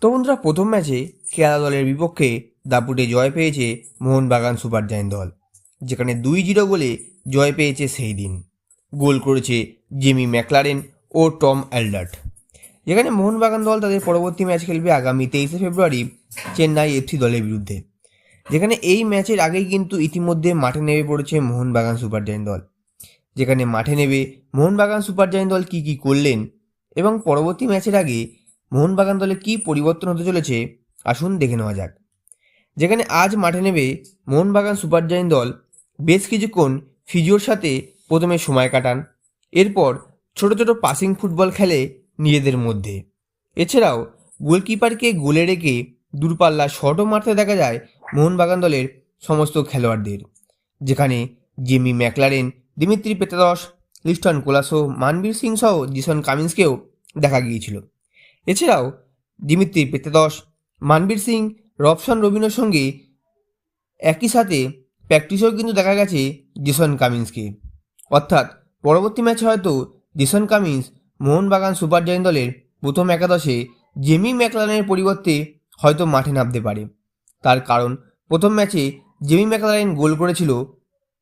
তো বন্ধুরা, প্রথম ম্যাচে কেরালা দলের বিপক্ষে দাপুটে জয় পেয়েছে মোহনবাগান সুপার জায়েন্ট দল, যেখানে 2-0 গোলে জয় পেয়েছে সেই দিন। গোল করেছে জেমি ম্যাকলারেন ও টম অ্যালডার্ট। যেখানে মোহনবাগান দল তাদের পরবর্তী ম্যাচ খেলবে আগামী 23শে ফেব্রুয়ারি চেন্নাই এফসি দলের বিরুদ্ধে। যেখানে এই ম্যাচের আগেই কিন্তু ইতিমধ্যে মাঠে নেমে পড়েছে মোহনবাগান সুপার জায়েন্ট দল। যেখানে মাঠে নেমে মোহনবাগান সুপার জায়েন্ট দল কী কী করলেন এবং পরবর্তী ম্যাচের আগে মোহনবাগান দলে কী পরিবর্তন হতে চলেছে আসুন দেখে নেওয়া যাক। যেখানে আজ মাঠে নেমে মোহনবাগান সুপার জায়েন্ট দল বেশ কিছুক্ষণ ফিজিওর সাথে প্রথমে সময় কাটান, এরপর ছোট ছোট পাসিং ফুটবল খেলে নিজেদের মধ্যে। এছাড়াও গোলকিপারকে গোলে রেখে দূরপাল্লা শটও মারতে দেখা যায় মোহনবাগান দলের সমস্ত খেলোয়াড়দের। যেখানে Jamie McLaren, Dimitri Petratos, Liston Colaco, Manvir Singh সহ জিসন কামিন্সকেও দেখা গিয়েছিল। এছাড়াও Dimitri Petratos, Manvir Singh, Robson রবিনের সঙ্গে একই সাথে প্র্যাকটিসেও কিন্তু দেখা গেছে জেসন কামিন্সকে। অর্থাৎ পরবর্তী ম্যাচে হয়তো Jason Cummins Mohun Bagan super giant দলের প্রথম একাদশে জেমি ম্যাকলারেনের পরিবর্তে হয়তো মাঠে নামতে পারে। তার কারণ প্রথম ম্যাচে জেমি ম্যাকলারেন গোল করেছিল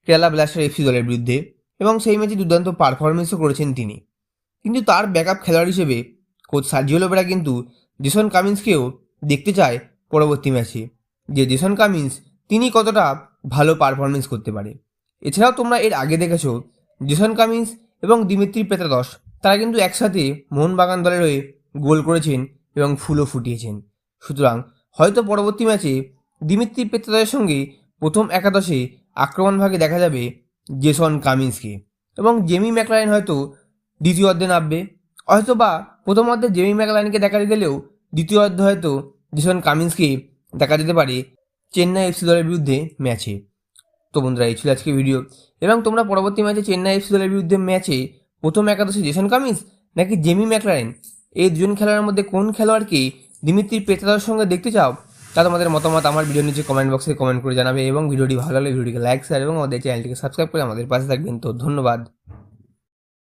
কেরালা ব্লাস্টার এফসি দলের বিরুদ্ধে এবং সেই ম্যাচে দুর্দান্ত পারফরমেন্সও করেছেন তিনি। কিন্তু তার ব্যাকআপ খেলোয়াড় হিসেবে কোচ সার্জিও লোবেরা কিন্তু জেসন কামিন্সকেও দেখতে চায় পরবর্তী ম্যাচে, যে জেসন কামিন্স তিনি কতটা ভালো পারফরমেন্স করতে পারে। এছাড়াও তোমরা এর আগে দেখেছো জেসন কামিন্স এবং দিমিত্রি পেত্রাদশ তারা কিন্তু একসাথে মোহনবাগান দলের হয়ে গোল করেছেন এবং ফুলও ফুটিয়েছেন। সুতরাং হয়তো পরবর্তী ম্যাচে দিমিত্রি পেত্রাদশের সঙ্গে প্রথম একাদশে আক্রমণ ভাগে দেখা যাবে জেসন কামিন্সকে এবং জেমি ম্যাকলারেন হয়তো দ্বিতীয় অর্ধে নামবে। হয়তো বা প্রথম অর্ধে জেমি ম্যাকলারেনকে দেখা গেলেও দ্বিতীয় অর্ধে হয়তো জেসন কামিন্সকে দেখা যেতে পারে চেন্নাই এফসি দলের বিরুদ্ধে ম্যাচে। তো বন্ধুরা, এই ছিল আজকে ভিডিও এবং তোমরা পরবর্তী ম্যাচে চেন্নাই এফসি দলের বিরুদ্ধে ম্যাচে প্রথম একাদশে জেসন কামিন্স নাকি জেমি ম্যাকলারেন, এই দুজন খেলোয়াড়ের মধ্যে কোন খেলোয়াড়কে দিমিত্রি পেত্রাদশের সঙ্গে দেখতে চাও তা তোমাদের মতামত আমার ভিডিওর নিচে কমেন্ট বক্সে কমেন্ট করে জানাবে এবং ভিডিওটি ভালো লাগলে ভিডিওটিকে লাইক, শেয়ার এবং আমাদের চ্যানেলটিকে সাবস্ক্রাইব করে আমাদের পাশে থাকবেন। তো ধন্যবাদ।